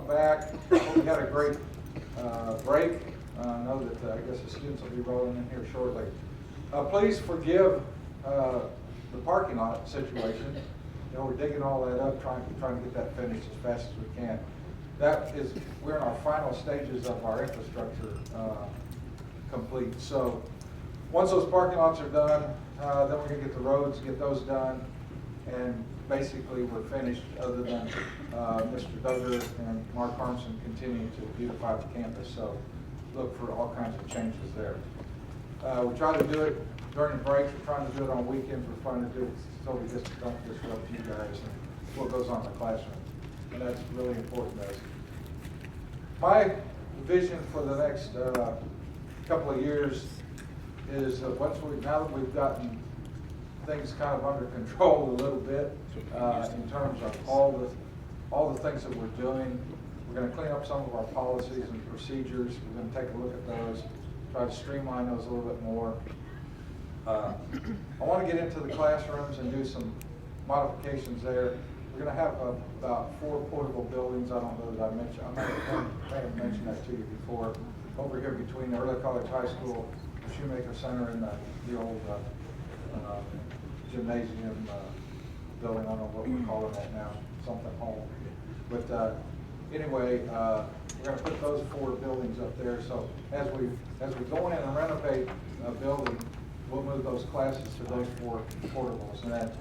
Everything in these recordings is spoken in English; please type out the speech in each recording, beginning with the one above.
back. Hope you had a great break. I know that I guess the students will be rolling in here shortly. Please forgive the parking lot situation. You know, we're digging all that up, trying to get that finished as fast as we can. We're in our final stages of our infrastructure complete. So once those parking lots are done, then we're gonna get the roads, get those done, and basically we're finished, other than Mr. Duggar and Mark Harmson continue to beautify the campus. So look for all kinds of changes there. We try to do it during the breaks. We're trying to do it on weekends. We're trying to do it so we just don't disrupt you guys and what goes on in the classroom. And that's really important to us. My vision for the next couple of years is now that we've gotten things kind of under control a little bit in terms of all the things that we're doing. We're going to clean up some of our policies and procedures. We're going to take a look at those, try to streamline those a little bit more. I want to get into the classrooms and do some modifications there. We're going to have about 4 portable buildings. I don't know that I mentioned. I may have mentioned that to you before. Over here between the Early College High School, the Shoemaker Center, and the old gymnasium building. I don't know what we're calling that now, something hall. But anyway, we're going to put those 4 buildings up there. So as we go in and renovate a building, we'll move those classes to those 4 portables. And then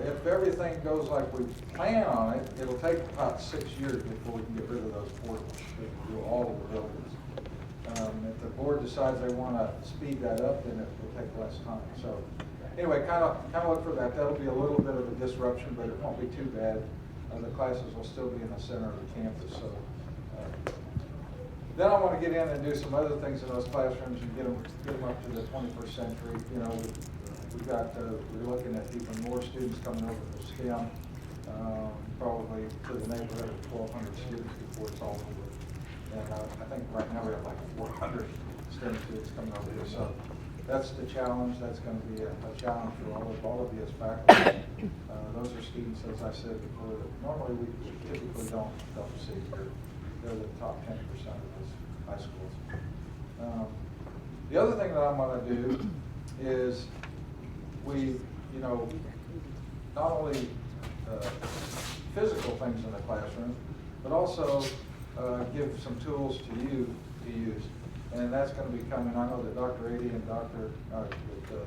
if everything goes like we plan on it, it'll take about 6 years before we can get rid of those portables. We can do all of the buildings. If the board decides they want to speed that up, then it will take less time. So anyway, kind of look for that. That'll be a little bit of a disruption, but it won't be too bad. The classes will still be in the center of the campus. So then I want to get in and do some other things in those classrooms and get them up to the 21st century. You know, we're looking at even more students coming over to STEM, probably to the neighborhood of 1,200 students before it's all over. And I think right now we have like 400 STEM students coming over here. So that's the challenge. That's going to be a challenge for all of you as faculty. Those are students, as I said before, that normally we typically don't see here. They're the top 10% of those high schools. The other thing that I'm going to do is not only physical things in the classroom, but also give some tools to you to use. And that's going to be coming. I know that Dr. Ady and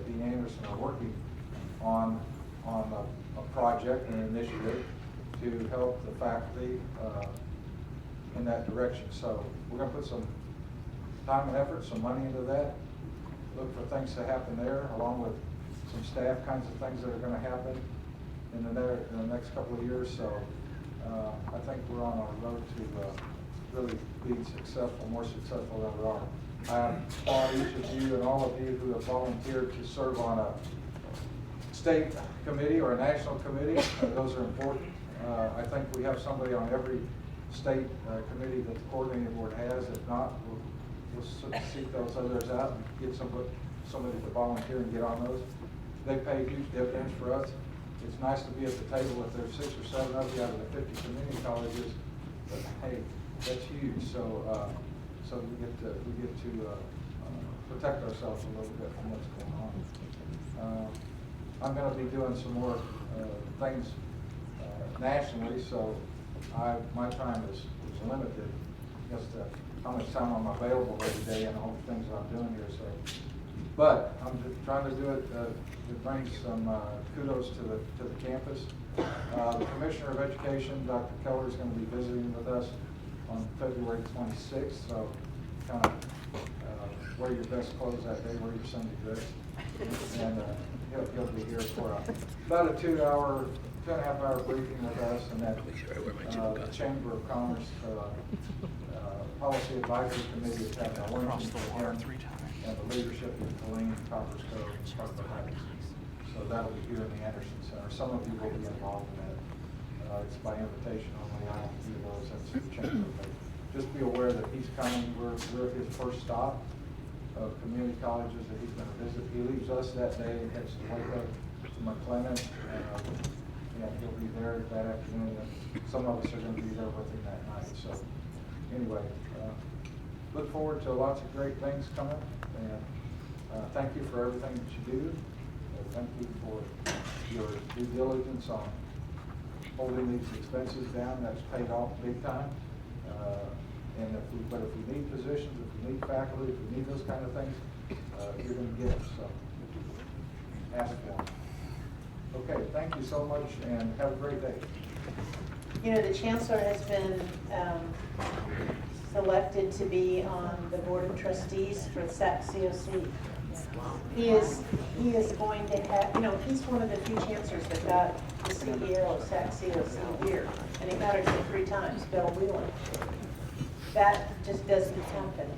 Dean Anderson are working on a project and an initiative to help the faculty in that direction. So we're going to put some time and effort, some money into that. Look for things to happen there, along with some staff kinds of things that are going to happen in the next couple of years. So I think we're on our road to really be successful, more successful than we are. I applaud each of you and all of you who have volunteered to serve on a state committee or a national committee. Those are important. I think we have somebody on every state committee that the coordinating board has. If not, we'll seek those others out and get somebody to volunteer and get on those. They pay huge dividends for us. It's nice to be at the table if there's 6 or 7 of you out of the 50 community colleges. But hey, that's huge. So we get to protect ourselves a little bit from what's going on. I'm going to be doing some more things nationally, so my time is limited as to how much time I'm available every day and all the things that I'm doing here. So, but I'm trying to do it to bring some kudos to the campus. The Commissioner of Education, Dr. Keller, is going to be visiting with us on February 26th. So, kind of wear your best clothes that day, wear your Sunday dress, and he'll be here for about a 2.5 hour briefing with us, and that the Chamber of Commerce Policy Advisory Committee is having a luncheon for him and the leadership of Colleen Copper's Cove. So that'll be here in the Anderson Center. Some of you will be involved in that. It's by invitation only. I don't do those. That's the chamber. But just be aware that he's coming. We're his first stop of community colleges that he's going to visit. He leaves us that day and heads to Waco to McLennan and he'll be there that afternoon, and some of us are going to be there with him that night. So anyway, look forward to lots of great things coming, and thank you for everything that you do. Thank you for your due diligence on holding these expenses down. That's paid off big time. And if we need positions, if we need faculty, if we need those kind of things, you're going to get it. So ask for them. Okay, thank you so much, and have a great day. You know, the Chancellor has been selected to be on the Board of Trustees for SAC COC. He is going to have, you know, he's one of the few chancellors that got the CEO of SAC COC here, and he got it 3 times, Bill Whelan. That just doesn't happen.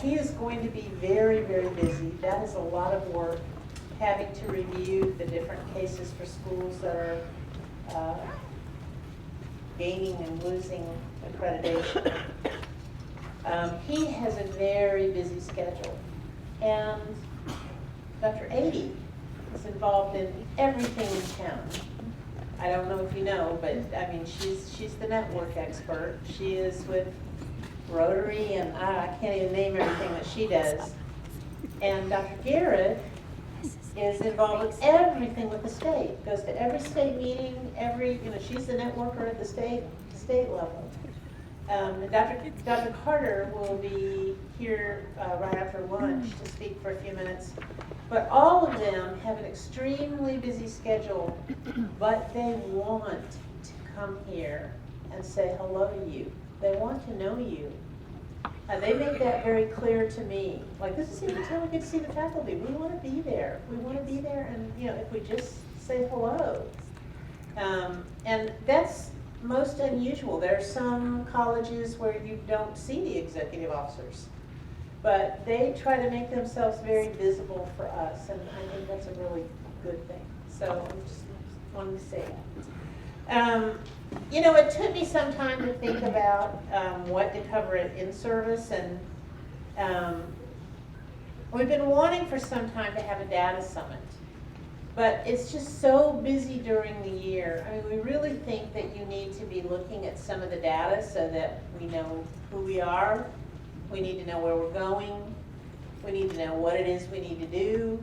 He is going to be very, very busy. That is a lot of work, having to review the different cases for schools that are gaining and losing accreditation. He has a very busy schedule. And Dr. Ady is involved in everything in town. I don't know if you know, but I mean, she's the network expert. She is with Rotary, and I can't even name everything that she does. And Dr. Garrett is involved with everything with the state. Goes to every state meeting, she's the networker at the state level. Dr. Carter will be here right after lunch to speak for a few minutes. But all of them have an extremely busy schedule, but they want to come here and say hello to you. They want to know you. They made that very clear to me. Like, this is the time we get to see the faculty. We want to be there. We want to be there, and if we just say hello. And that's most unusual. There are some colleges where you don't see the executive officers, but they try to make themselves very visible for us, and I think that's a really good thing. So I just wanted to say that. It took me some time to think about what to cover at Inservice, and we've been wanting for some time to have a data summit. But it's just so busy during the year. I mean, we really think that you need to be looking at some of the data so that we know who we are. We need to know where we're going. We need to know what it is we need to do.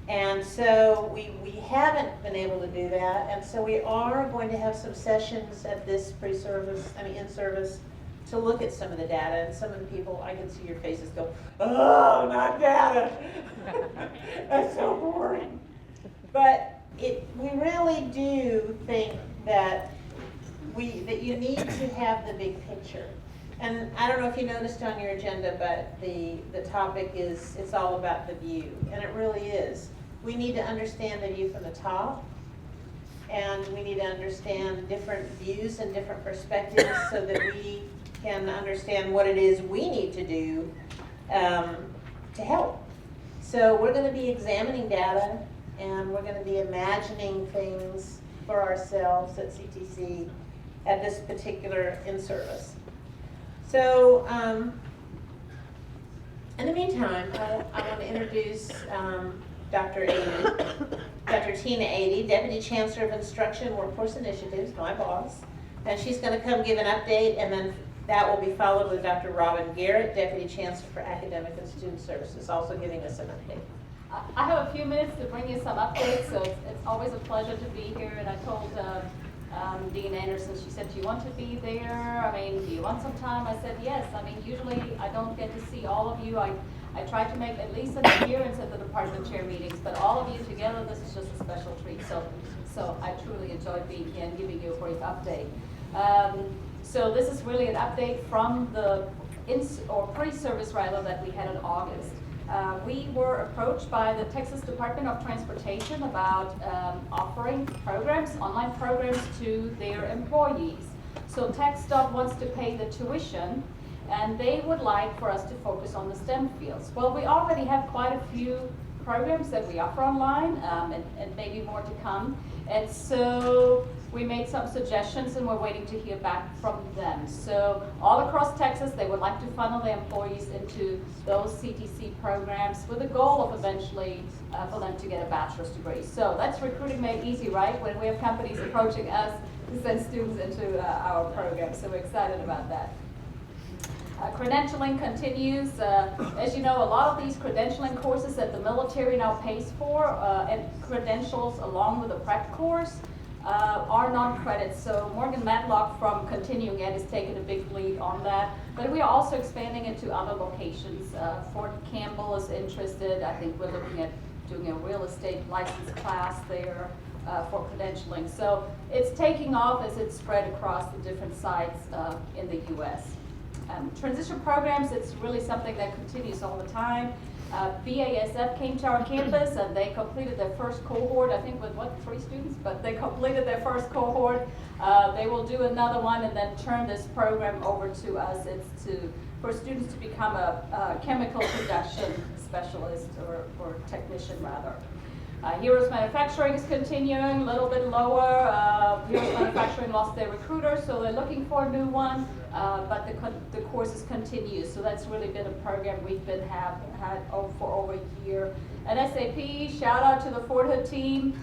And so we haven't been able to do that. And so we are going to have some sessions at this in-service to look at some of the data. And some of the people, I can see your faces go, oh, not data. That's so boring. But we really do think that you need to have the big picture. And I don't know if you noticed on your agenda, but the topic is, it's all about the view. And it really is. We need to understand the view from the top. And we need to understand different views and different perspectives so that we can understand what it is we need to do to help. So we're going to be examining data, and we're going to be imagining things for ourselves at CTC at this particular in-service. So in the meantime, I want to introduce Dr. Tina Ady, Deputy Chancellor of Instruction Workforce Initiatives, my boss. And she's going to come give an update, and then that will be followed with Dr. Robin Garrett, Deputy Chancellor for Academic and Student Services, also giving us an update. I have a few minutes to bring you some updates, so it's always a pleasure to be here. And I told Dean Anderson, she said, do you want to be there? I mean, do you want some time? I said, yes. I mean, usually I don't get to see all of you. I try to make at least an appearance at the department chair meetings, but all of you together, this is just a special treat. So I truly enjoyed being here and giving you a brief update. So this is really an update from the pre-service rather that we had in August. We were approached by the Texas Department of Transportation about offering programs, online programs to their employees. So TxDOT wants to pay the tuition, and they would like for us to focus on the STEM fields. Well, we already have quite a few programs that we offer online, and maybe more to come. And so we made some suggestions and we're waiting to hear back from them. So all across Texas, they would like to funnel their employees into those CTC programs with the goal of eventually for them to get a bachelor's degree. So that's recruiting made easy, right? When we have companies approaching us to send students into our program. So we're excited about that. Credentialing continues. As you know, a lot of these credentialing courses that the military now pays for and credentials along with a prep course are non-credits. So Morgan Matlock from Continuing Ed has taken a big lead on that. But we are also expanding into other locations. Fort Campbell is interested. I think we're looking at doing a real estate license class there for credentialing. So it's taking off as it's spread across the different sites in the U.S. Transition programs, it's really something that continues all the time. BASF came to our campus and they completed their first cohort, I think with 3 students, but they completed their first cohort. They will do another one and then turn this program over to us. It's for students to become a chemical production specialist or technician rather. Heroes Manufacturing is continuing, a little bit lower. Heroes Manufacturing lost their recruiter, so they're looking for a new one, but the courses continue. So that's really been a program we've been had for over a year. And SAP, shout out to the Fort Hood team.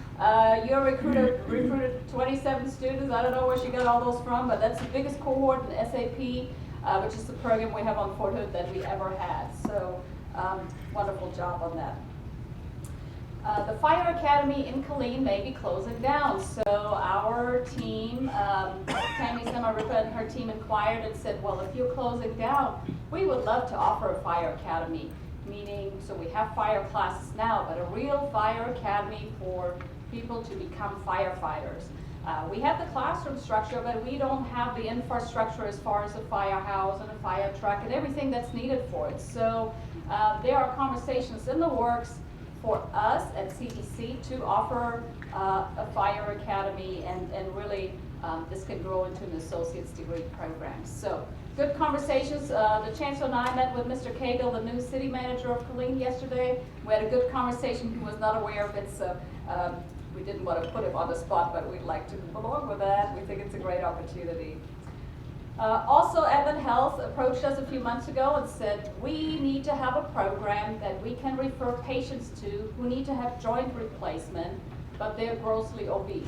Your recruiter recruited 27 students. I don't know where she got all those from, but that's the biggest cohort in SAP, which is the program we have on Fort Hood that we ever had. So wonderful job on that. The Fire Academy in Killeen may be closing down. So our team, Tammy Samaripa and her team inquired and said, well, if you're closing down, we would love to offer a Fire Academy. Meaning, so we have fire classes now, but a real Fire Academy for people to become firefighters. We have the classroom structure, but we don't have the infrastructure as far as a firehouse and a fire truck and everything that's needed for it. So there are conversations in the works for us at CTC to offer a Fire Academy and really this can grow into an associate's degree program. So good conversations. The Chancellor and I met with Mr. Cagle, the new city manager of Killeen yesterday. We had a good conversation. He was not aware of it, so we didn't want to put him on the spot, but we'd like to move along with that. We think it's a great opportunity. Also, Advent Health approached us a few months ago and said, we need to have a program that we can refer patients to who need to have joint replacement, but they're grossly obese.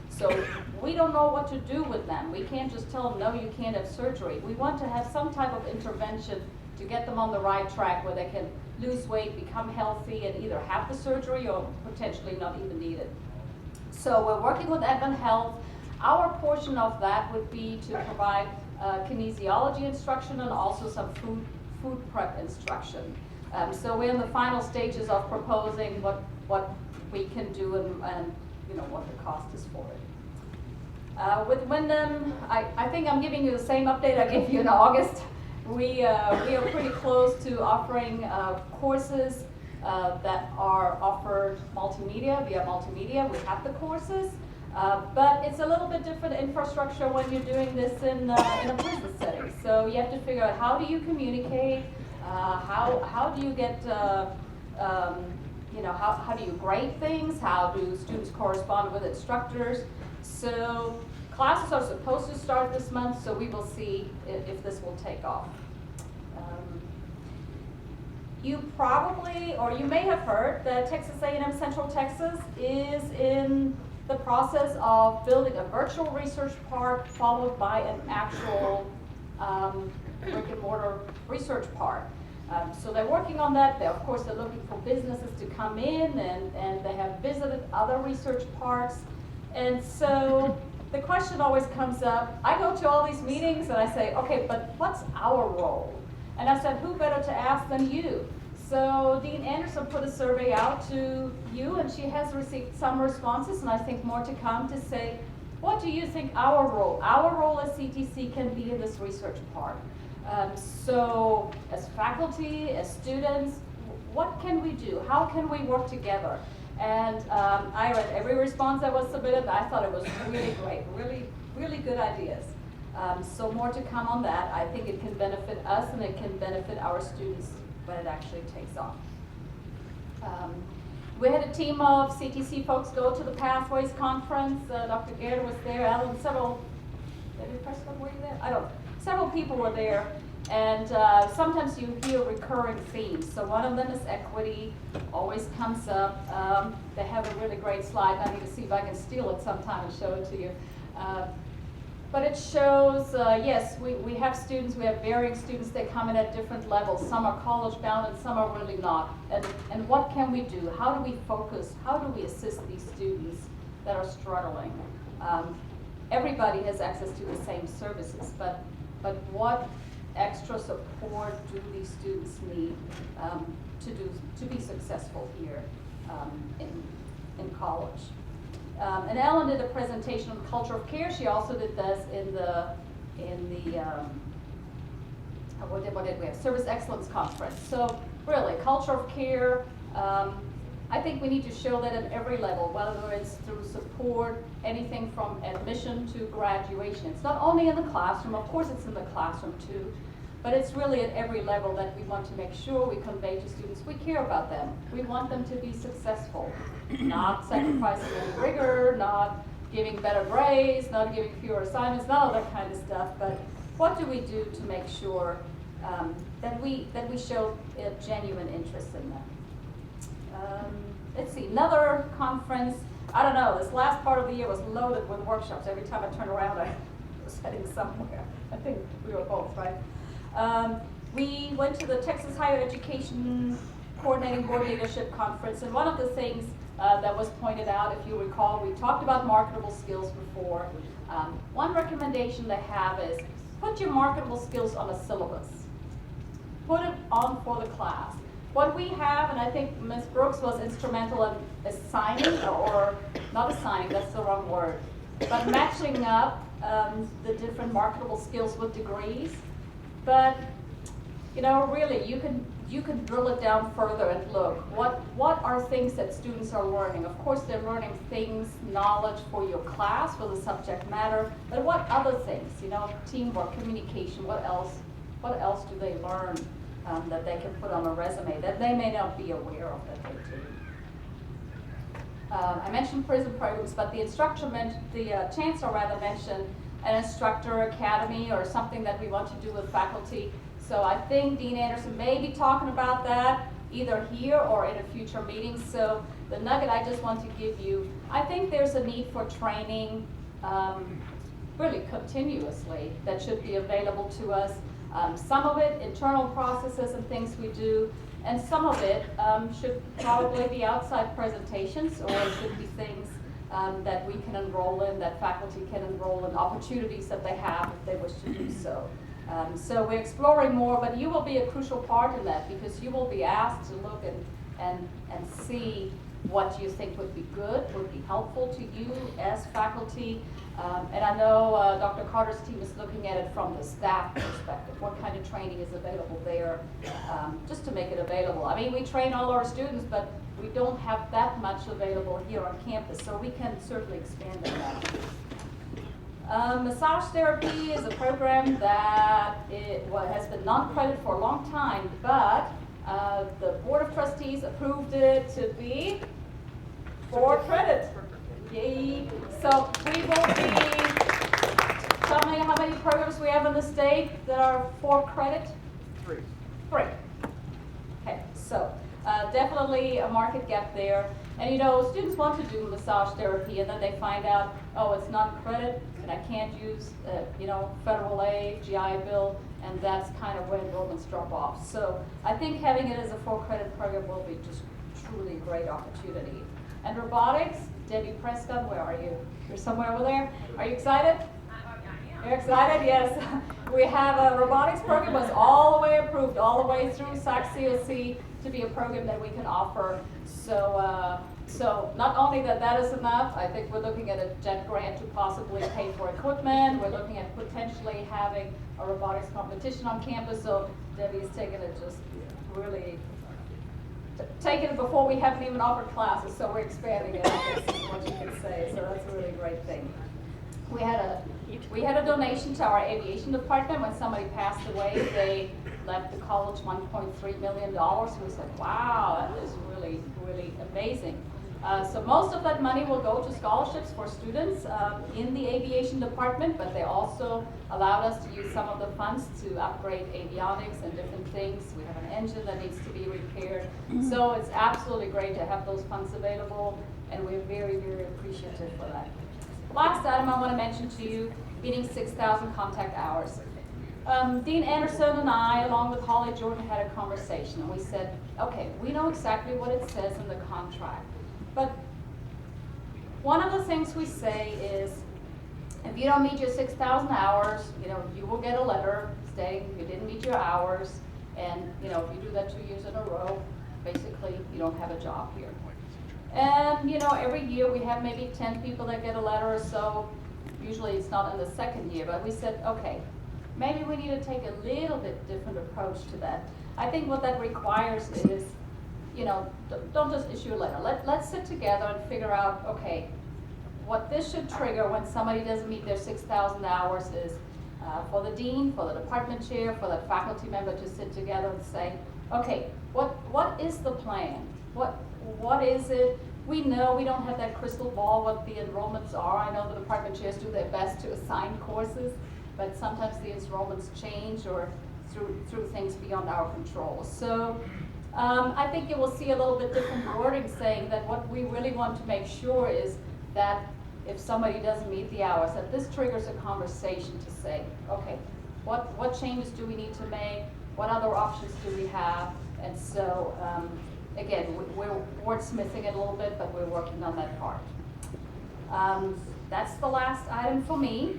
So we don't know what to do with them. We can't just tell them, no, you can't have surgery. We want to have some type of intervention to get them on the right track where they can lose weight, become healthy, and either have the surgery or potentially not even need it. So we're working with Advent Health. Our portion of that would be to provide kinesiology instruction and also some food prep instruction. So we're in the final stages of proposing what we can do and you know what the cost is for it. With Wyndham, I think I'm giving you the same update I gave you in August. We are pretty close to offering courses that are offered multimedia, via multimedia. We have the courses. But it's a little bit different infrastructure when you're doing this in a business setting. So you have to figure out how do you communicate, how do you get, you know, how do you grade things, how do students correspond with instructors. So classes are supposed to start this month, so we will see if this will take off. You probably, or you may have heard that Texas A&M Central Texas is in the process of building a virtual research park followed by an actual brick and mortar research park. So they're working on that. Of course, they're looking for businesses to come in and they have visited other research parks. And so the question always comes up, I go to all these meetings and I say, okay, but what's our role? And I said, who better to ask than you? So Dean Anderson put a survey out to you and she has received some responses and I think more to come to say, what do you think our role as CTC can be in this research part? So as faculty, as students, what can we do? How can we work together? And I read every response that was submitted. I thought it was really great, really good ideas. So more to come on that. I think it can benefit us and it can benefit our students when it actually takes off. We had a team of CTC folks go to the Pathways Conference. Dr. Garrett was there, Alan, David Prescott, were you there? I don't know. Several people were there. And sometimes you hear recurring themes. So one of them is equity, always comes up. They have a really great slide. I need to see if I can steal it sometime and show it to you. But it shows, yes, we have students, we have varying students, they come in at different levels. Some are college bound and some are really not. And what can we do? How do we focus? How do we assist these students that are struggling? Everybody has access to the same services, but what extra support do these students need to be successful here in college? And Ellen did a presentation on culture of care. She also did this in the what did we have? Service Excellence Conference. So really, culture of care. I think we need to show that at every level, whether it's through support, anything from admission to graduation. It's not only in the classroom, of course it's in the classroom too, but it's really at every level that we want to make sure we convey to students we care about them. We want them to be successful, not sacrificing any rigor, not giving better grades, not giving fewer assignments, none of that kind of stuff, but what do we do to make sure that we show a genuine interest in them? Let's see, another conference. I don't know, this last part of the year was loaded with workshops. Every time I turned around, I was heading somewhere. I think we were both, right? We went to the Texas Higher Education Coordinating Board Leadership Conference, and one of the things that was pointed out, if you recall, we talked about marketable skills before. One recommendation they have is put your marketable skills on a syllabus. Put it on for the class. What we have, and I think Ms. Brooks was instrumental in assigning, or not assigning, that's the wrong word, but matching up the different marketable skills with degrees. But, you know, really, you can drill it down further and look. What are things that students are learning? Of course, they're learning things, knowledge for your class, for the subject matter, but what other things? You know, teamwork, communication, what else do they learn that they can put on a resume that they may not be aware of that they do? I mentioned prison programs, but the chancellor rather mentioned an instructor academy or something that we want to do with faculty. So I think Dean Anderson may be talking about that either here or in a future meeting. So the nugget I just want to give you, I think there's a need for training really continuously that should be available to us. Some of it internal processes and things we do, and some of it should probably be outside presentations, or it should be things that we can enroll in, that faculty can enroll in, opportunities that they have if they wish to do so. So we're exploring more, but you will be a crucial part in that, because you will be asked to look and see what you think would be good, would be helpful to you as faculty. And I know Dr. Carter's team is looking at it from the staff perspective. What kind of training is available there, just to make it available. I mean, we train all our students, but we don't have that much available here on campus, so we can certainly expand on that. Massage therapy is a program that has been non-credit for a long time, but the Board of Trustees approved it to be for credit. Yay! So we will be, tell me how many programs we have in the state that are for credit? 3. Okay, so definitely a market gap there. And you know, students want to do massage therapy, and then they find out, oh, it's not credit, and I can't use, federal aid, GI Bill, and that's kind of where enrollments drop off. So I think having it as a full credit program will be just truly a great opportunity. And robotics, Debbie Prescott, where are you? You're somewhere over there? Are you excited? You're excited? Yes. We have a robotics program that's all the way approved, all the way through SAC-COC to be a program that we can offer. So not only that is enough, I think we're looking at a JET grant to possibly pay for equipment. We're looking at potentially having a robotics competition on campus. So Debbie's taking it just really, taking it before we haven't even offered classes. So we're expanding it, I guess is what you can say. So that's a really great thing. we had a donation to our aviation department when somebody passed away. They left the college $1.3 million. We said, wow, that is really, really amazing. So most of that money will go to scholarships for students in the aviation department, but they also allowed us to use some of the funds to upgrade avionics and different things. We have an engine that needs to be repaired. So it's absolutely great to have those funds available, and we're very, very appreciative for that. Last item I want to mention to you, meeting 6,000 contact hours. Dean Anderson and I, along with Holly Jordan, had a conversation, and we said, okay, we know exactly what it says in the contract, but one of the things we say is, if you don't meet your 6,000 hours, you will get a letter saying you didn't meet your hours, and if you do that 2 years in a row, basically you don't have a job here. And every year we have maybe 10 people that get a letter or so. Usually it's not in the second year, but we said, okay, maybe we need to take a little bit different approach to that. I think what that requires is, don't just issue a letter. Let's sit together and figure out, okay, what this should trigger when somebody doesn't meet their 6,000 hours is for the dean, for the department chair, for the faculty member to sit together and say, okay, what is the plan? What is it? We know we don't have that crystal ball what the enrollments are. I know the department chairs do their best to assign courses, but sometimes the enrollments change or through things beyond our control. So I think you will see a little bit different wording saying that what we really want to make sure is that if somebody doesn't meet the hours, that this triggers a conversation to say, okay, what changes do we need to make? What other options do we have? And so, again, we're wordsmithing it a little bit, but we're working on that part. That's the last item for me.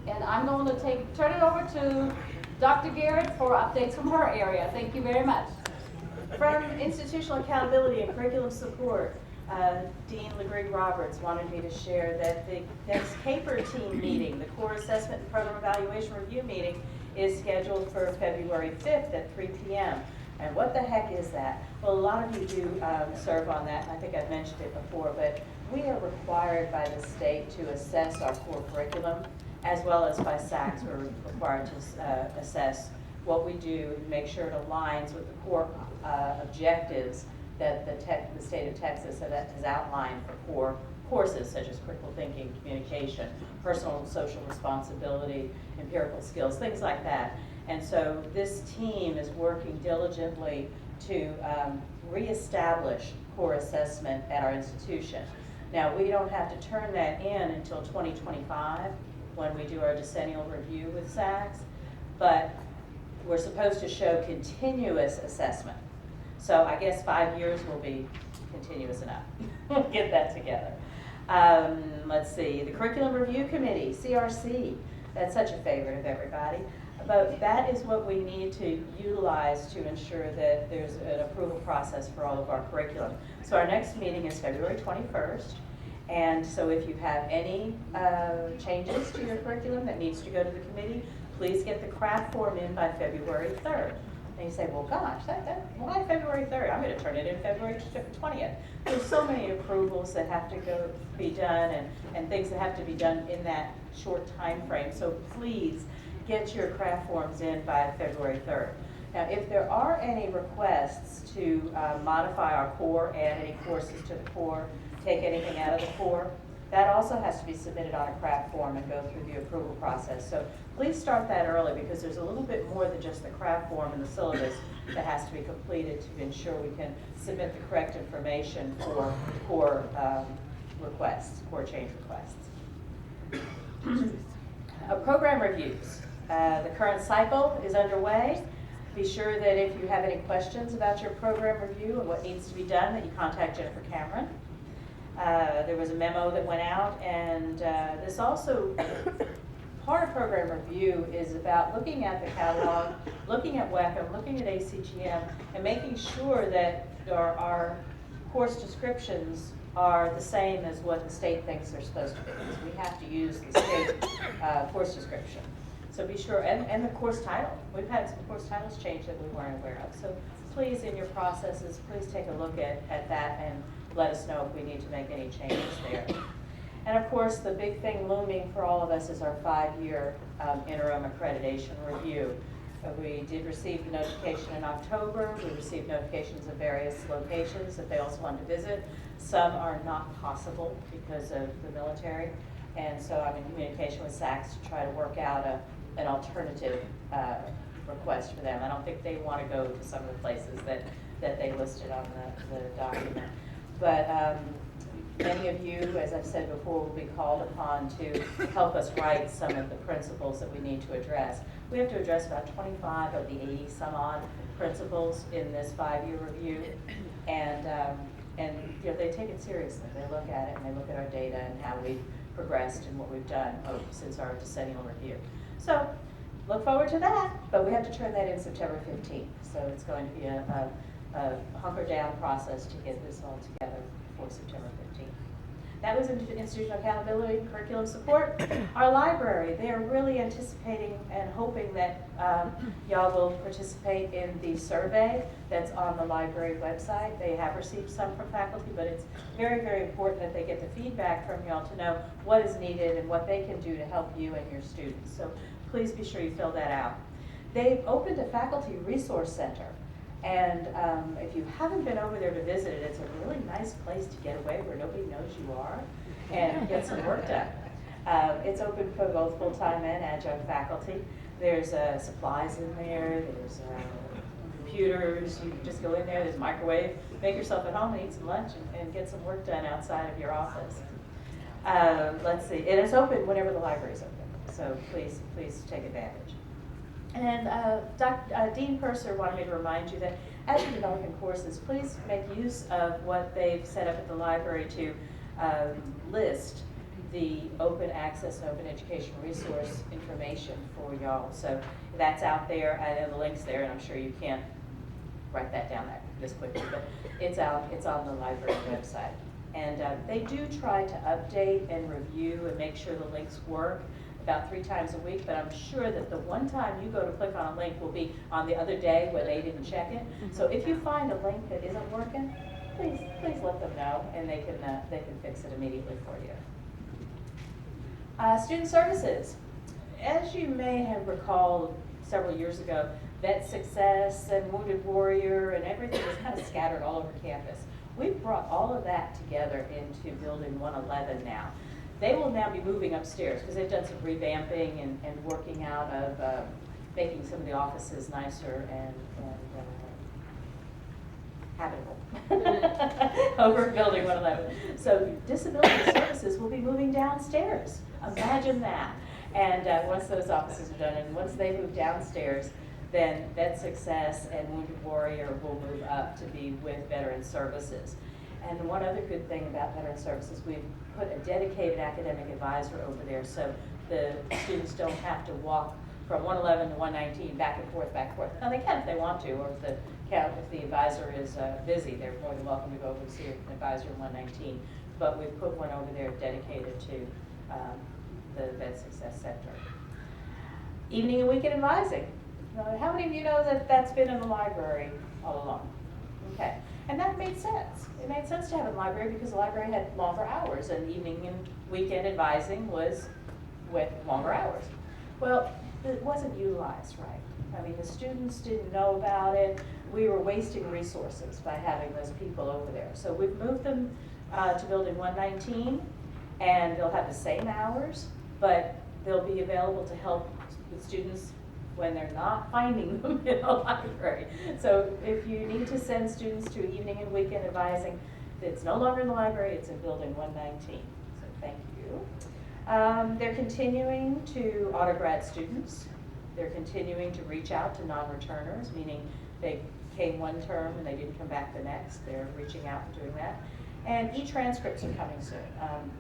And I'm going to turn it over to Dr. Garrett for updates from her area. Thank you very much. From Institutional Accountability and Curriculum Support, Dean LeGreg Roberts wanted me to share that the next CAPER team meeting, the Core Assessment and Program Evaluation Review meeting, is scheduled for February 5th at 3 p.m. And what the heck is that? Well, a lot of you do serve on that, and I think I've mentioned it before, but we are required by the state to assess our core curriculum, as well as by SACS, we're required to assess what we do to make sure it aligns with the core objectives that the state of Texas has outlined for core courses such as critical thinking, communication, personal and social responsibility, empirical skills, things like that. And so this team is working diligently to reestablish core assessment at our institution. Now, we don't have to turn that in until 2025 when we do our decennial review with SACS, but we're supposed to show continuous assessment. So I guess 5 years will be continuous enough. We'll get that together. Let's see, the Curriculum Review Committee, CRC, that's such a favorite of everybody. But that is what we need to utilize to ensure that there's an approval process for all of our curriculum. So our next meeting is February 21st. And so if you have any changes to your curriculum that needs to go to the committee, please get the craft form in by February 3rd. And you say, well, gosh, why February 3rd? I'm going to turn it in February 20th. There's so many approvals that have to be done and things that have to be done in that short time frame. So please get your craft forms in by February 3rd. Now, if there are any requests to modify our core, add any courses to the core, take anything out of the core, that also has to be submitted on a craft form and go through the approval process. So please start that early because there's a little bit more than just the craft form and the syllabus that has to be completed to ensure we can submit the correct information for core requests, core change requests. Program reviews. The current cycle is underway. Be sure that if you have any questions about your program review and what needs to be done, that you contact Jennifer Cameron. There was a memo that went out, and this also, part of program review is about looking at the catalog, looking at WECM, looking at ACGM, and making sure that our course descriptions are the same as what the state thinks they're supposed to be. So we have to use the state course description. So be sure, and the course title. We've had some course titles change that we weren't aware of. So please, in your processes, please take a look at that and let us know if we need to make any changes there. And of course, the big thing looming for all of us is our 5-year interim accreditation review. We did receive the notification in October. We received notifications of various locations that they also wanted to visit. Some are not possible because of the military. And so I'm in communication with SACS to try to work out an alternative request for them. I don't think they want to go to some of the places that they listed on the document. But many of you, as I've said before, will be called upon to help us write some of the principles that we need to address. We have to address about 25 of the 80 some odd principles in this 5-year review. And you know, they take it seriously. They look at it and they look at our data and how we've progressed and what we've done since our decennial review. So look forward to that, but we have to turn that in September 15th. So it's going to be a hunker down process to get this all together for September 15th. That was institutional accountability, curriculum support. Our library, they are really anticipating and hoping that y'all will participate in the survey that's on the library website. They have received some from faculty, but it's very, very important that they get the feedback from y'all to know what is needed and what they can do to help you and your students. So please be sure you fill that out. They've opened a faculty resource center. And if you haven't been over there to visit it, it's a really nice place to get away where nobody knows you are and get some work done. It's open for both full-time and adjunct faculty. There's supplies in there, there's computers, you can just go in there, there's a microwave, make yourself at home and eat some lunch and get some work done outside of your office. Let's see, and it's open whenever the library's open, so please take advantage. And Dean Purser wanted me to remind you that as you're developing courses, please make use of what they've set up at the library to list the open access and open education resource information for y'all. So that's out there, I know the link's there, and I'm sure you can't write that down this quickly, but it's on the library website. And they do try to update and review and make sure the links work about 3 times a week, but I'm sure that the one time you go to click on a link will be on the other day when they didn't check it. So if you find a link that isn't working, please let them know, and they can fix it immediately for you. Student services. As you may have recalled several years ago, Vet Success and Wounded Warrior and everything was kind of scattered all over campus. We've brought all of that together into Building 111 now. They will now be moving upstairs because they've done some revamping and working out of making some of the offices nicer and habitable over at Building 111. So disability services will be moving downstairs. Imagine that. And once those offices are done and once they move downstairs, then Vet Success and Wounded Warrior will move up to be with Veteran Services. And one other good thing about Veteran Services, we've put a dedicated academic advisor over there so the students don't have to walk from 111 to 119 back and forth. Now they can if they want to, or if the advisor is busy, they're more than welcome to go over and see an advisor in 119. But we've put one over there dedicated to the Vet Success Center. Evening and weekend advising. How many of you know that that's been in the library all along? Okay, and that made sense. It made sense to have a library because the library had longer hours, and evening and weekend advising was with longer hours. Well, it wasn't utilized right. I mean, the students didn't know about it. We were wasting resources by having those people over there. So we've moved them to Building 119, and they'll have the same hours, but they'll be available to help the students when they're not finding them in the library. So if you need to send students to evening and weekend advising, it's no longer in the library, it's in Building 119. So thank you. They're continuing to auto-grad students. They're continuing to reach out to non-returners, meaning they came one term and they didn't come back the next. They're reaching out and doing that. And e-transcripts are coming soon.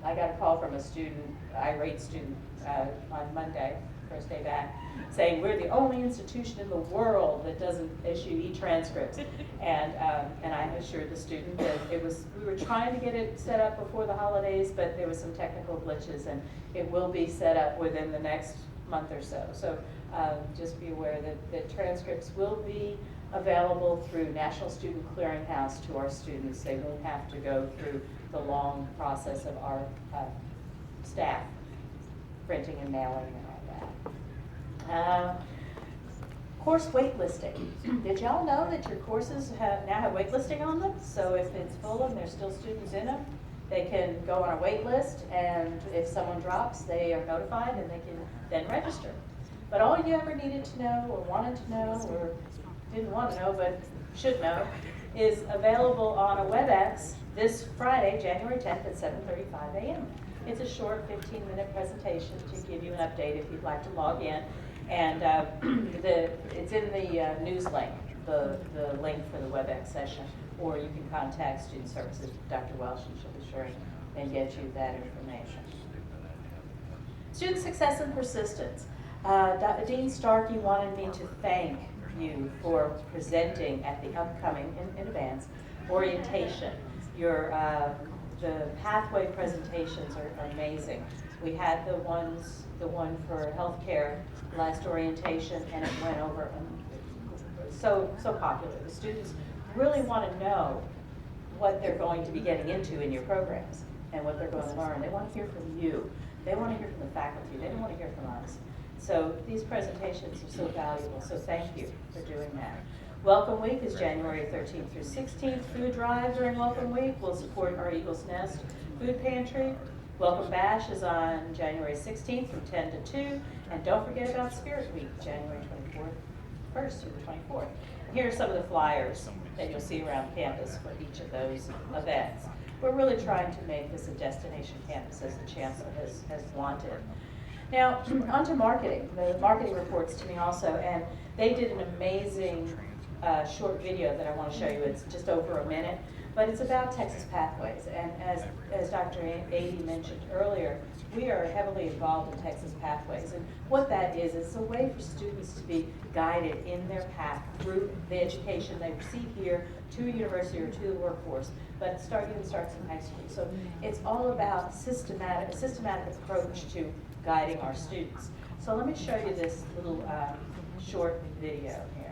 I got a call from a student, irate student, on Monday, first day back, saying we're the only institution in the world that doesn't issue e-transcripts. And I assured the student that we were trying to get it set up before the holidays, but there was some technical glitches, and it will be set up within the next month or so. So just be aware that transcripts will be available through National Student Clearinghouse to our students. They won't have to go through the long process of our staff, printing and mailing and all that. Course waitlisting. Did y'all know that your courses now have waitlisting on them? So if it's full and there's still students in them, they can go on a wait list, and if someone drops, they are notified and they can then register. But all you ever needed to know or wanted to know or didn't want to know but should know is available on a WebEx this Friday, January 10th at 7:35 a.m. It's a short 15-minute presentation to give you an update if you'd like to log in. And it's in the news link, the link for the WebEx session, or you can contact Student Services, Dr. Welsh, and she'll be sure and get you that information. Student success and persistence. Dean Starkey wanted me to thank you for presenting at the upcoming, in advance, orientation. The pathway presentations are amazing. We had the one for healthcare last orientation, and it went over so popular. The students really want to know what they're going to be getting into in your programs and what they're going to learn. They want to hear from you. They want to hear from the faculty. They don't want to hear from us. So these presentations are so valuable, so thank you for doing that. Welcome Week is January 13th through 16th. Food drive during Welcome Week will support our Eagles Nest food pantry. Welcome Bash is on January 16th from 10 to 2. And don't forget about Spirit Week, January 1st through the 24th. And here are some of the flyers that you'll see around campus for each of those events. We're really trying to make this a destination campus, as the Chancellor has wanted. Now, onto marketing. The marketing reports to me also, and they did an amazing short video that I want to show you. It's just over a minute, but it's about Texas Pathways. And as Dr. Ady mentioned earlier, we are heavily involved in Texas Pathways. And what that is, it's a way for students to be guided in their path through the education they receive here to a university or to the workforce, but it starts in high school. So it's all about a systematic approach to guiding our students. So let me show you this little short video here.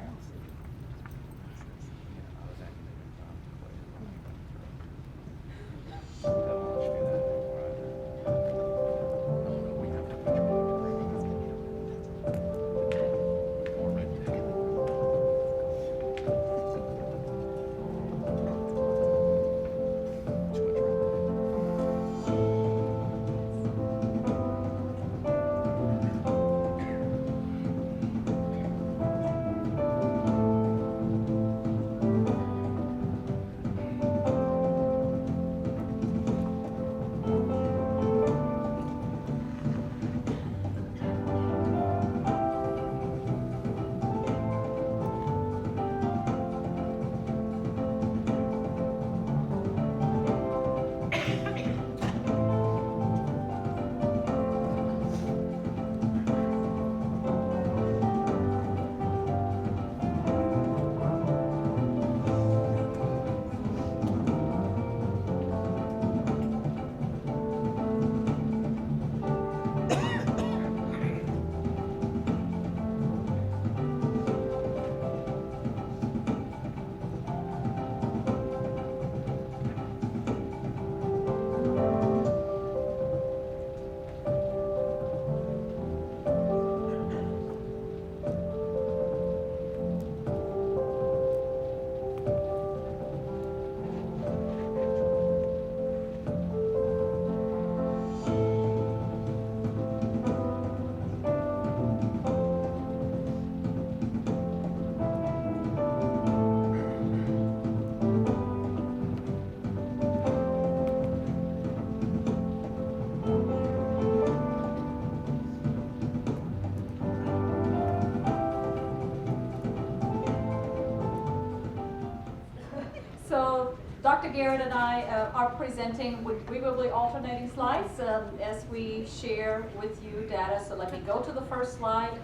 Dr. Garrett and I are presenting, we will be alternating slides as we share with you data. So let me go to the first slide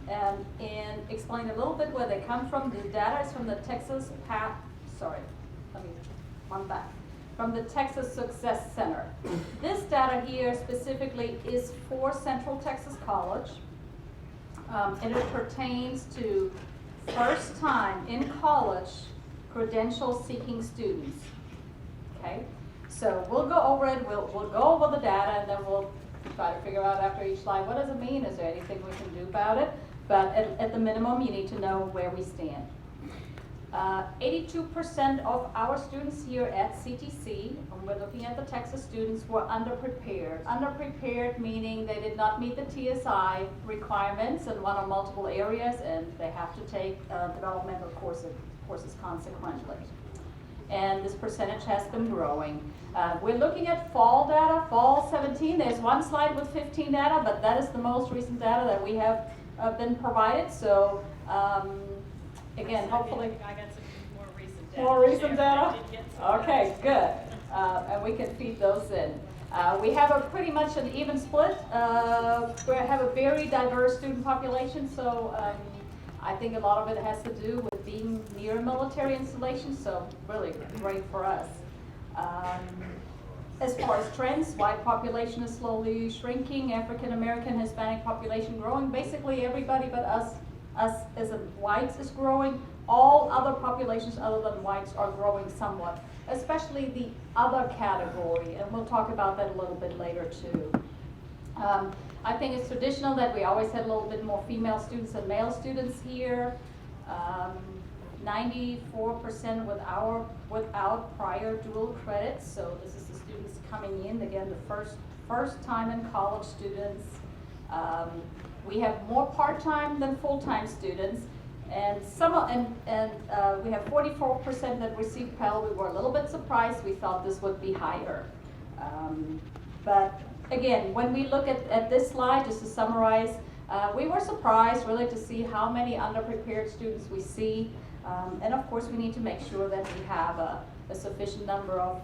and explain a little bit where they come from. The data is from the Texas from the Texas Success Center. This data here specifically is for Central Texas College, and it pertains to first time in college credential seeking students. Okay, so we'll go over it, we'll go over the data, and then we'll try to figure out after each slide, what does it mean? Is there anything we can do about it? But at the minimum, you need to know where we stand. 82% of our students here at CTC, and we're looking at the Texas students, were underprepared. Underprepared meaning they did not meet the TSI requirements in one or multiple areas, and they have to take developmental courses consequently. And this percentage has been growing. We're looking at fall data, fall 17. There's one slide with 15 data, but that is the most recent data that we have been provided. So again, hopefully. I got some more recent data. More recent data? I did get some Okay, good. And we can feed those in. We have a pretty much an even split. We have a very diverse student population, so I think a lot of it has to do with being near a military installation, so really great for us. As far as trends, white population is slowly shrinking, African American, Hispanic population growing. Basically everybody but us as in whites is growing. All other populations other than whites are growing somewhat, especially the other category, and we'll talk about that a little bit later too. I think it's traditional that we always had a little bit more female students than male students here. 94% without prior dual credits, so this is the students coming in, again, the first time in college students. We have more part-time than full-time students, and we have 44% that receive Pell. We were a little bit surprised. We thought this would be higher. But again, when we look at this slide, just to summarize, we were surprised really to see how many underprepared students we see. And of course, we need to make sure that we have a sufficient number of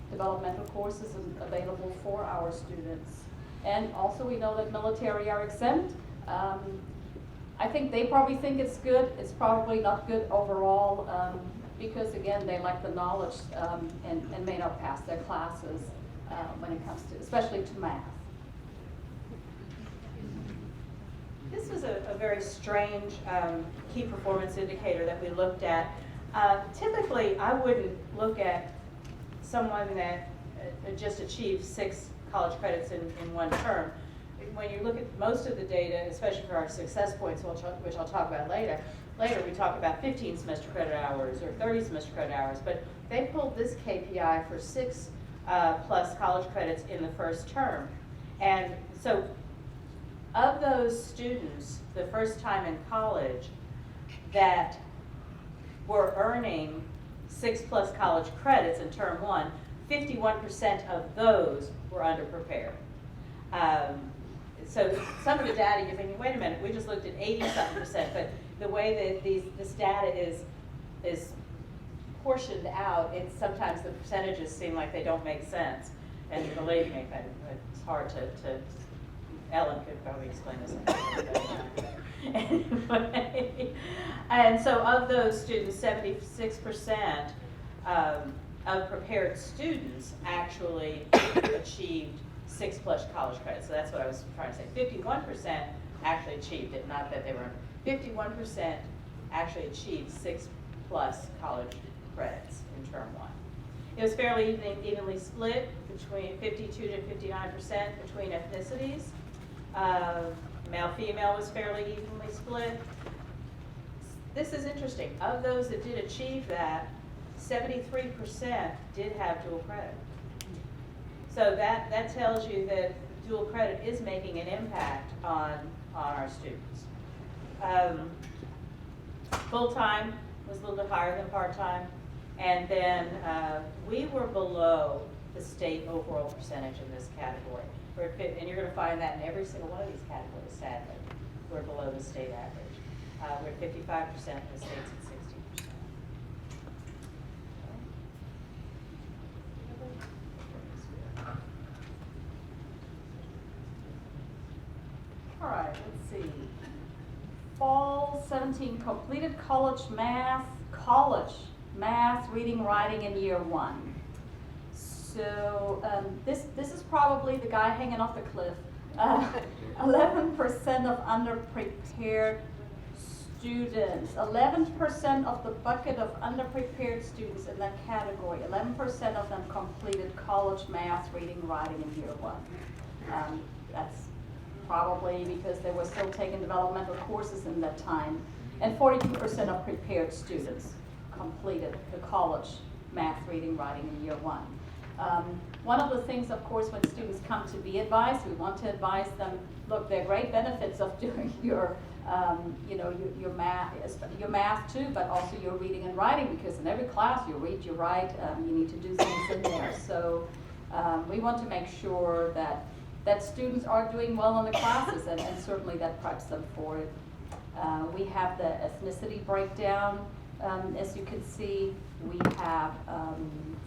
developmental courses available for our students. And also we know that military are exempt. I think they probably think it's good. It's probably not good overall because again, they lack the knowledge and may not pass their classes when it comes to, especially to math. This was a very strange key performance indicator that we looked at. Typically, I wouldn't look at someone that just achieved 6 college credits in one term. When you look at most of the data, especially for our success points, which I'll talk about later we talk about 15 semester credit hours or 30 semester credit hours, but they pulled this KPI for 6 plus college credits in the first term. And so of those students, the first time in college, that were earning 6 plus college credits in term 1, 51% of those were underprepared. So some of the data, you're thinking, wait a minute, we just looked at 80-something%, but the way that this data is portioned out, sometimes the percentages seem like they don't make sense. And believe me, it's hard to Ellen could probably explain this. Anyway, and so of those students, 76% of prepared students actually achieved 6 plus college credits. So that's what I was trying to say. 51% actually achieved it, not that they were. 51% actually achieved 6 plus college credits in term 1. It was fairly evenly split between 52 to 59% between ethnicities. Male-female was fairly evenly split. This is interesting. Of those that did achieve that, 73% did have dual credit. So that tells you that dual credit is making an impact on our students. Full-time was a little bit higher than part-time. And then we were below the state overall percentage in this category. And you're going to find that in every single one of these categories, sadly. We're below the state average. We're at 55%, the state's at 60%. All right, let's see. Fall 17 completed college math, reading, writing in year 1. So this is probably the guy hanging off the cliff. 11% of underprepared students. 11% of the bucket of underprepared students in that category. 11% of them completed college math, reading, writing in year 1. That's probably because they were still taking developmental courses in that time. And 42% of prepared students completed the college math, reading, writing in year one. One of the things, of course, when students come to be advised, we want to advise them, look, there are great benefits of doing your math too, but also your reading and writing, because in every class you read, you write, you need to do things in there. So we want to make sure that students are doing well in the classes, and certainly that preps them for it. We have the ethnicity breakdown. As you can see, we have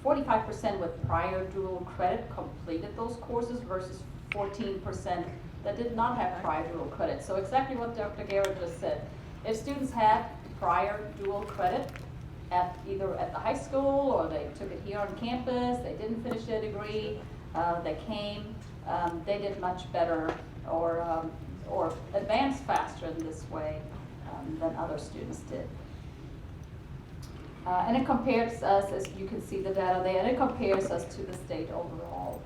45% with prior dual credit completed those courses versus 14% that did not have prior dual credit. So exactly what Dr. Garrett just said. If students had prior dual credit either at the high school or they took it here on campus, they didn't finish their degree, they came, they did much better or advanced faster in this way than other students did. And it compares us, as you can see the data there, and it compares us to the state overall.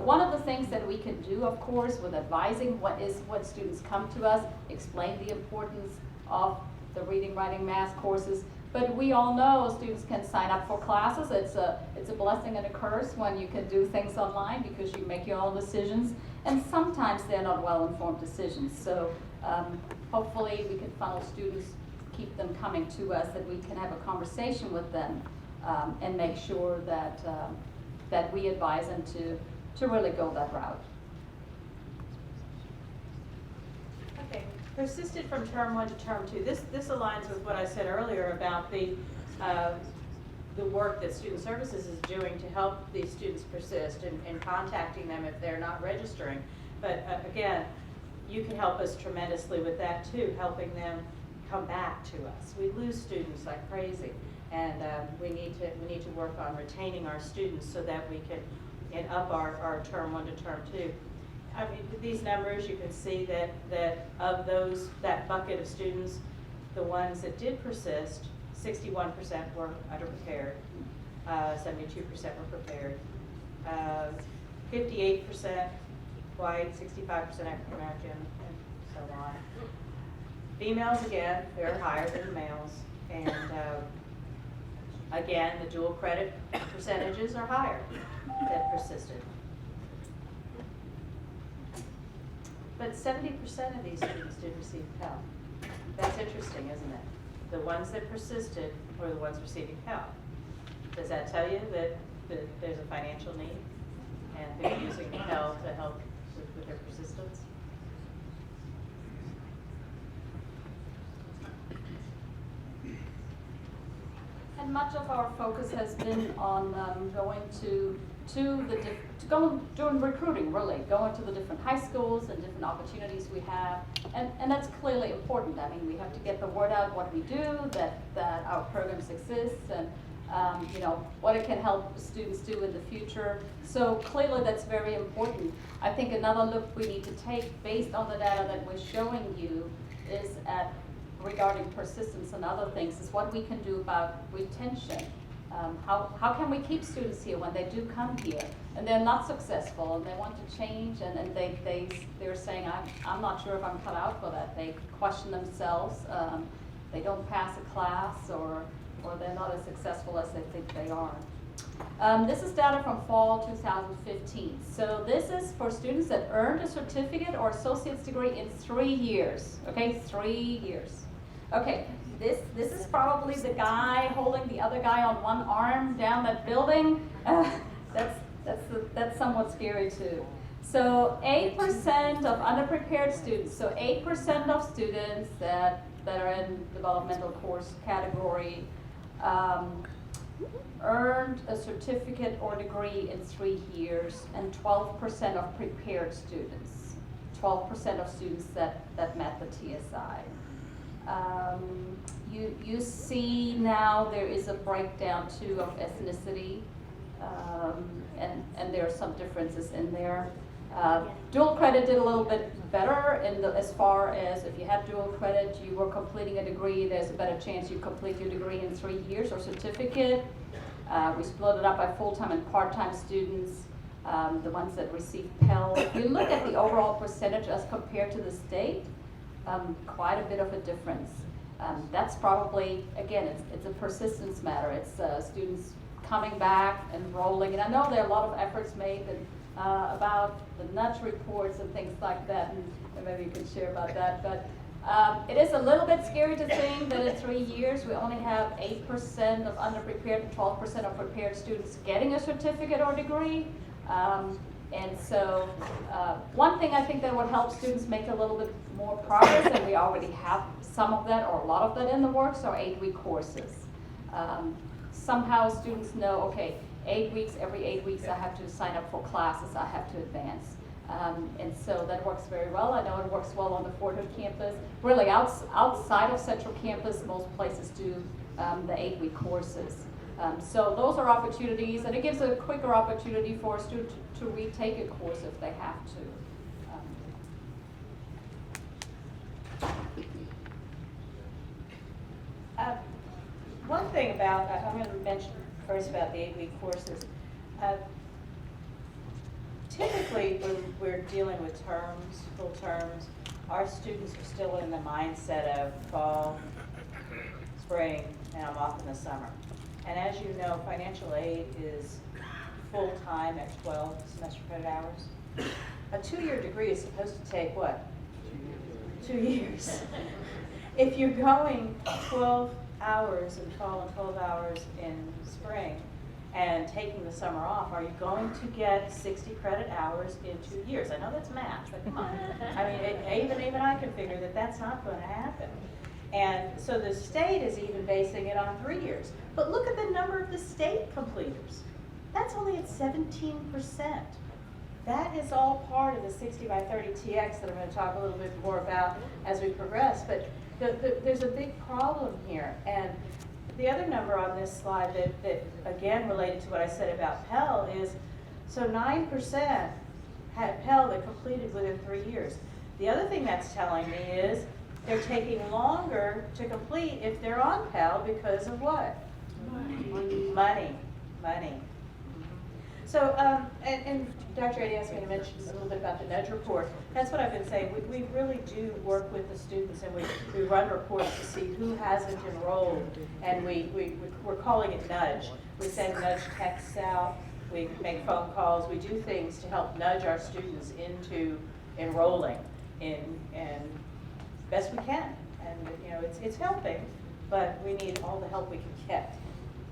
One of the things that we can do, of course, with advising when students come to us, explain the importance of the reading, writing, math courses. But we all know students can sign up for classes. It's a blessing and a curse when you can do things online because you make your own decisions. And sometimes they're not well-informed decisions. So hopefully we can funnel students, keep them coming to us, that we can have a conversation with them and make sure that we advise them to really go that route. Okay, persisted from term 1 to term 2. This aligns with what I said earlier about the work that Student Services is doing to help these students persist and contacting them if they're not registering. But again, you can help us tremendously with that too, helping them come back to us. We lose students like crazy, and we need to work on retaining our students so that we can get up our term 1 to term 2. I mean, these numbers, you can see that of that bucket of students, the ones that did persist, 61% were underprepared, 72% were prepared, 58% white, 65% African American, and so on. Females, again, they're higher than the males, and again, the dual credit percentages are higher that persisted. But 70% of these students did receive Pell. That's interesting, isn't it? The ones that persisted were the ones receiving Pell. Does that tell you that there's a financial need and they're using Pell to help with their persistence? And much of our focus has been on going doing recruiting, really, going to the different high schools and different opportunities we have, and that's clearly important. I mean, we have to get the word out what we do, that our programs exist, and what it can help students do in the future. So clearly that's very important. I think another look we need to take based on the data that we're showing you is regarding persistence and other things, is what we can do about retention. How can we keep students here when they do come here and they're not successful and they want to change and they're saying, I'm not sure if I'm cut out for that. They question themselves, they don't pass a class, or they're not as successful as they think they are. This is data from fall 2015. So this is for students that earned a certificate or associate's degree in 3 years, okay, 3 years. Okay, this is probably the guy holding the other guy on one arm down that building. That's somewhat scary too. So 8% of underprepared students, so 8% of students that are in developmental course category earned a certificate or degree in 3 years, and 12% of prepared students, 12% of students that met the TSI. You see now there is a breakdown too of ethnicity, and there are some differences in there. Dual credit did a little bit better as far as if you had dual credit, you were completing a degree, there's a better chance you complete your degree in 3 years or certificate. We split it up by full-time and part-time students. the ones that receive Pell. If you look at the overall percentage as compared to the state, quite a bit of a difference. That's probably, again, it's a persistence matter. It's students coming back, enrolling, and I know there are a lot of efforts made about the nudge reports and things like that, and maybe you can share about that. But it is a little bit scary to think that in 3 years we only have 8% of underprepared and 12% of prepared students getting a certificate or degree. And so one thing I think that would help students make a little bit more progress, and we already have some of that or a lot of that in the works, are 8-week courses. Somehow students know, okay, 8 weeks, every 8 weeks I have to sign up for classes, I have to advance. And so that works very well. I know it works well on the Fort Hood campus. Really outside of Central Campus, most places do the 8-week courses. So those are opportunities, and it gives a quicker opportunity for a student to retake a course if they have to. One thing about, I'm going to mention first about the 8-week courses. Typically, when we're dealing with terms, full terms, our students are still in the mindset of fall, spring, and I'm off in the summer. And as you know, financial aid is full-time at 12 semester credit hours. A 2-year degree is supposed to take what? 2 years. If you're going 12 hours in fall and 12 hours in spring and taking the summer off, are you going to get 60 credit hours in 2 years? I know that's math, but come on. I mean, even I can figure that that's not going to happen. And so the state is even basing it on 3 years. But look at the number of the state completers. That's only at 17%. That is all part of the 60 by 30 TX that I'm going to talk a little bit more about as we progress. But there's a big problem here. And the other number on this slide that again related to what I said about Pell is, so 9% had Pell that completed within 3 years. The other thing that's telling me is they're taking longer to complete if they're on Pell because of what? Money. So, and Dr. Addy asked me to mention a little bit about the nudge report. That's what I've been saying. We really do work with the students, and we run reports to see who hasn't enrolled, and we're calling it nudge. We send nudge texts out, we make phone calls, we do things to help nudge our students into enrolling in best we can. And you know, it's helping, but we need all the help we can get,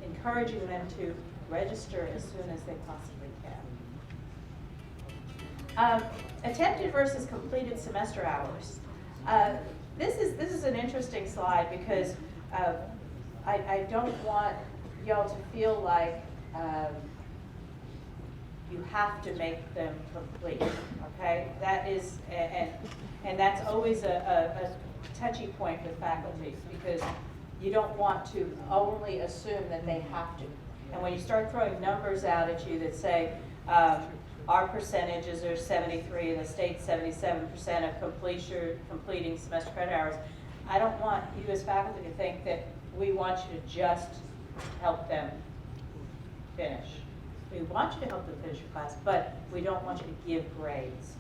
encouraging them to register as soon as they possibly can. Attempted versus completed semester hours. This is an interesting slide because I don't want y'all to feel like you have to make them complete. Okay, that is, and that's always a touchy point with faculty because you don't want to only assume that they have to. And when you start throwing numbers out at you that say, our percentages are 73 and the state's 77% of completing semester credit hours, I don't want you as faculty to think that we want you to just help them finish. We want you to help them finish your class, but we don't want you to give grades,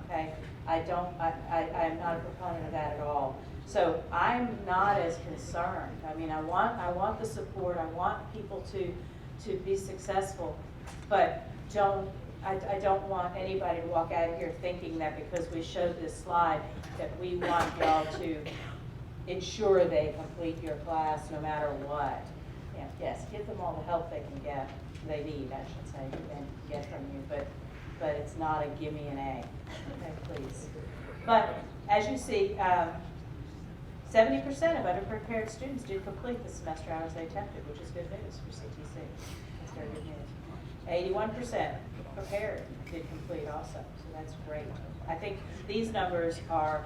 okay? I'm not a proponent of that at all. So I'm not as concerned. I mean, I want the support, I want people to be successful, but I don't want anybody to walk out of here thinking that because we showed this slide that we want y'all to ensure they complete your class no matter what. Yeah, yes, give them all the help they need, I should say, and get from you, but it's not a gimme an A, okay, please. But as you see, 70% of underprepared students did complete the semester hours they attempted, which is good news for CTC. That's very good news. 81% prepared did complete also, so that's great. I think these numbers are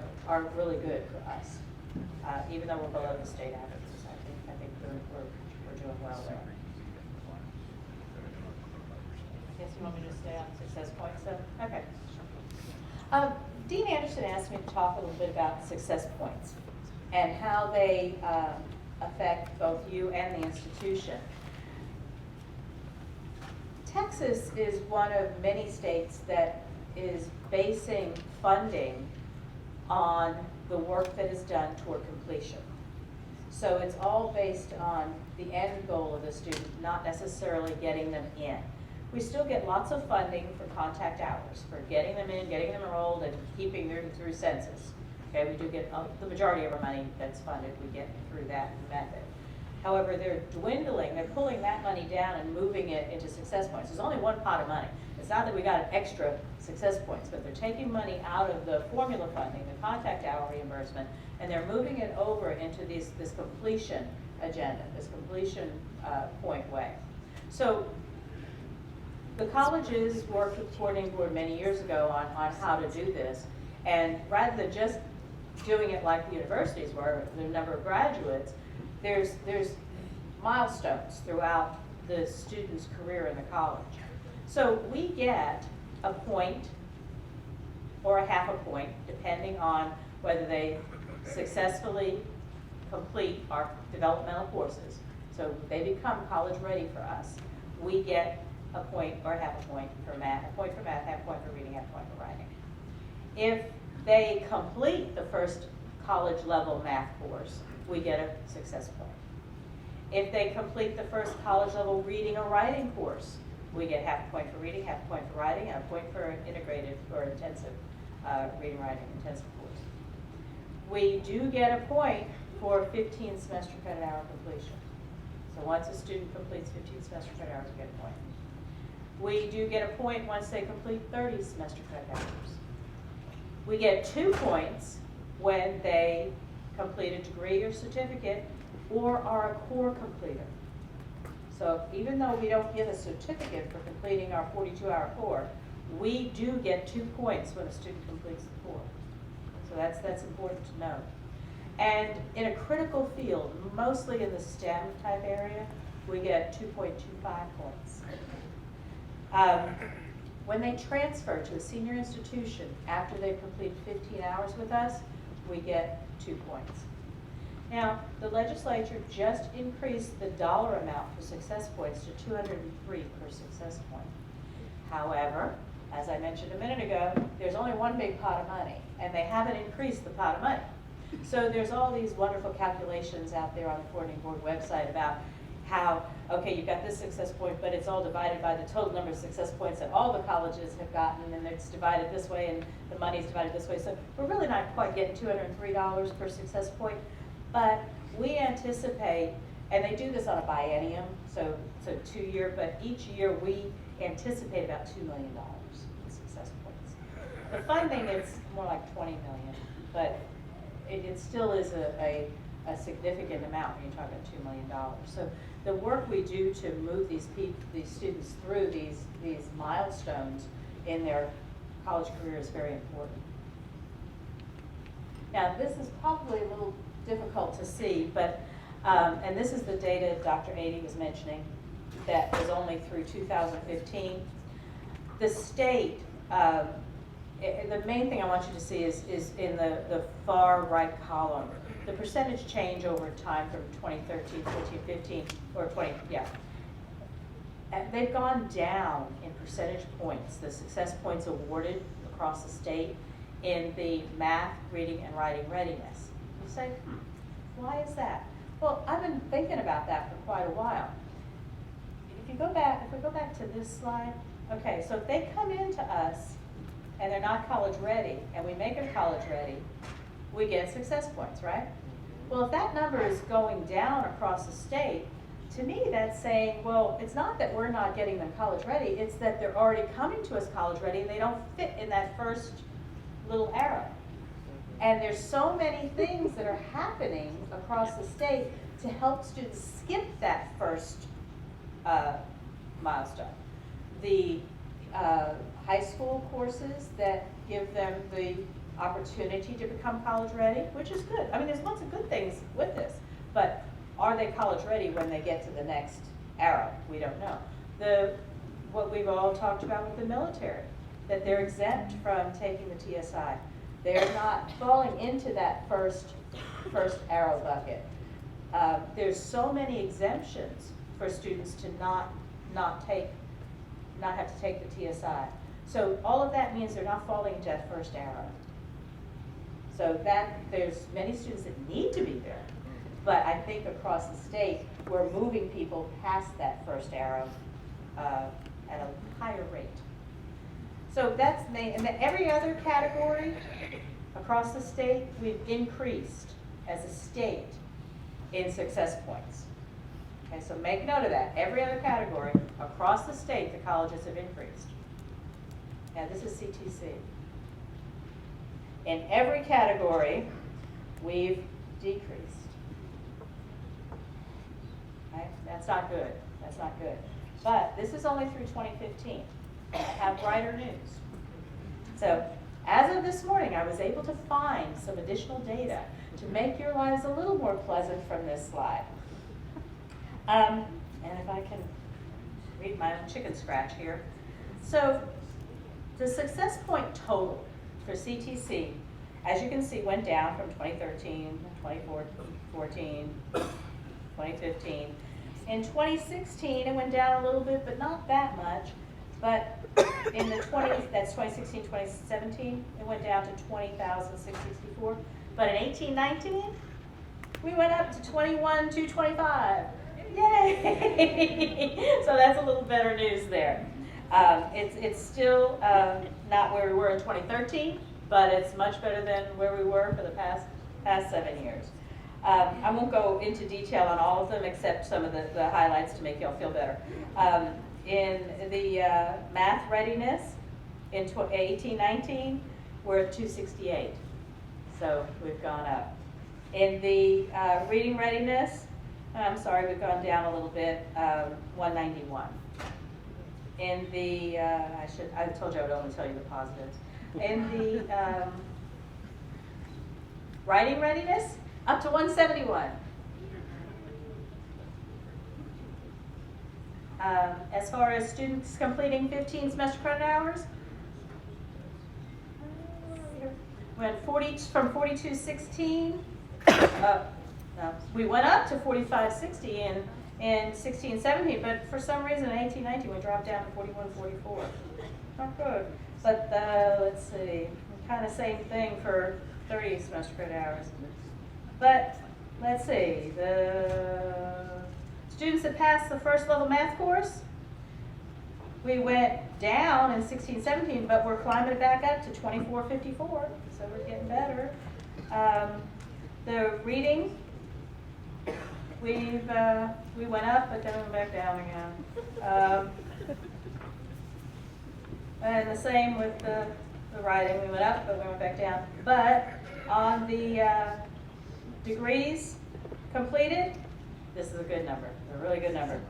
really good for us, even though we're below the state averages. I think we're doing well there. I guess you want me to stay on success points then? Okay. Dean Anderson asked me to talk a little bit about success points and how they affect both you and the institution. Texas is one of many states that is basing funding on the work that is done toward completion. So it's all based on the end goal of the student, not necessarily getting them in. We still get lots of funding for contact hours, for getting them in, getting them enrolled, and keeping them through census. Okay, we do get the majority of our money that's funded, we get through that method. However, they're dwindling, they're pulling that money down and moving it into success points. There's only one pot of money. It's not that we got an extra success points, but they're taking money out of the formula funding, the contact hour reimbursement, and they're moving it over into this completion agenda, this completion point way. So the colleges worked with the coordinating board many years ago on how to do this, and rather than just doing it like the universities were, the number of graduates, there's milestones throughout the student's career in the college. So we get a point or a half a point, depending on whether they successfully complete our developmental courses. So they become college ready for us. We get a point or half a point for math, a point for math, half a point for reading, half a point for writing. If they complete the first college level math course, we get a success point. If they complete the first college level reading or writing course, we get half a point for reading, half a point for writing, and a point for an integrated or intensive reading, writing, intensive course. We do get a point for 15 semester credit hour completion. So once a student completes 15 semester credit hours, we get a point. We do get a point once they complete 30 semester credit hours. We get 2 points when they complete a degree or certificate or are a core completer. So even though we don't get a certificate for completing our 42-hour core, we do get 2 points when a student completes the core. So that's important to know. And in a critical field, mostly in the STEM type area, we get 2.25 points. When they transfer to a senior institution after they've completed 15 hours with us, we get 2 points. Now, the legislature just increased the dollar amount for success points to 203 per success point. However, as I mentioned a minute ago, there's only one big pot of money, and they haven't increased the pot of money. So there's all these wonderful calculations out there on the coordinating board website about how, okay, you've got this success point, but it's all divided by the total number of success points that all the colleges have gotten, and it's divided this way, and the money's divided this way. So we're really not quite getting $203 per success point, but we anticipate, and they do this on a biennium, so 2 year, but each year we anticipate about $2 million in success points. The funding is more like 20 million, but it still is a significant amount when you're talking $2 million. So the work we do to move these students through these milestones in their college career is very important. Now, this is probably a little difficult to see, but, and this is the data Dr. Ady was mentioning that was only through 2015. The state, the main thing I want you to see is in the far right column, the percentage change over time from 2013, 14, 15, or 20, yeah. And they've gone down in percentage points, the success points awarded across the state in the math, reading, and writing readiness. You say, why is that? Well, I've been thinking about that for quite a while. If we go back to this slide, okay, so if they come into us and they're not college ready, and we make them college ready, we get success points, right? Well, if that number is going down across the state, to me that's saying, well, it's not that we're not getting them college ready, it's that they're already coming to us college ready and they don't fit in that first little arrow. And there's so many things that are happening across the state to help students skip that first milestone. The high school courses that give them the opportunity to become college ready, which is good. I mean, there's lots of good things with this, but are they college ready when they get to the next arrow? We don't know. What we've all talked about with the military, that they're exempt from taking the TSI. They're not falling into that first arrow bucket. There's so many exemptions for students to not take not have to take the TSI. So all of that means they're not falling into that first arrow. So that, there's many students that need to be there, but I think across the state, we're moving people past that first arrow at a higher rate. So that's main, and then every other category across the state, we've increased as a state in success points. Okay, so make note of that. Every other category across the state, the colleges have increased. Now this is CTC. In every category, we've decreased. Okay? That's not good. That's not good. But this is only through 2015. I have brighter news. So as of this morning, I was able to find some additional data to make your lives a little more pleasant from this slide. And if I can read my own chicken scratch here. So the success point total for CTC, as you can see, went down from 2013, 2014, 2015. In 2016, it went down a little bit, but not that much. But in the 2016, 2017, it went down to 20,664. But in 18-19, we went up to 21,225. Yay! So that's a little better news there. It's still not where we were in 2013, but it's much better than where we were for the past 7 years. I won't go into detail on all of them except some of the highlights to make y'all feel better. In the math readiness, in 18-19, we're at 268. So we've gone up. In the reading readiness, I'm sorry, we've gone down a little bit, 191. In the, I told you I would only tell you the positives. In the writing readiness, up to 171. As far as students completing 15 semester credit hours, went from 4216 we went up to 4560 in 16-17, but for some reason in 18-19 we dropped down to 41-44. Not good. But let's see, kind of same thing for 30 semester credit hours. But let's see, the students that passed the first level math course, we went down in 16-17, but we're climbing it back up to 24-54, so we're getting better. The reading, we went up, but then we went back down again. And the same with the writing, we went up, but we went back down. But on the degrees completed, this is a good number, a really good number.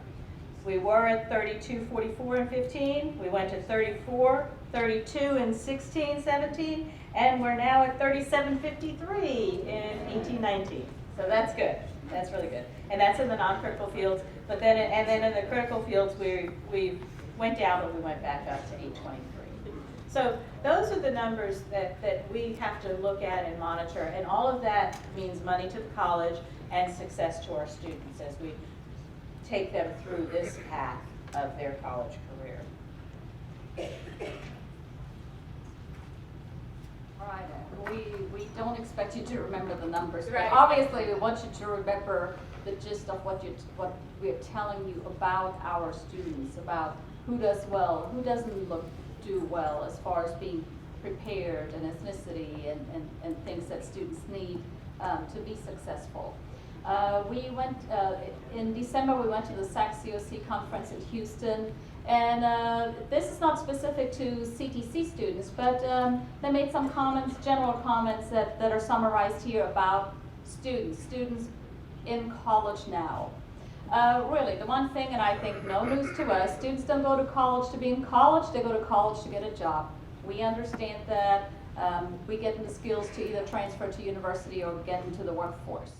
We were at 3244 in 15, we went to 34, 32 in 16-17, and we're now at 3753 in 18-19. So that's good. That's really good. And that's in the non-critical fields. But then, and then in the critical fields, we went down, but we went back up to 823. So those are the numbers that we have to look at and monitor. And all of that means money to the college and success to our students as we take them through this path of their college career. Right. We don't expect you to remember the numbers, Right. but obviously we want you to remember the gist of what we're telling you about our students, about who does well, who doesn't do well as far as being prepared and ethnicity and things that students need to be successful. We went, in December, we went to the SAC COC conference in Houston, and this is not specific to CTC students, but they made some comments, general comments that are summarized here about students in college now. Really, the one thing, and I think no news to us, students don't go to college to be in college, they go to college to get a job. We understand that. We get the skills to either transfer to university or get into the workforce.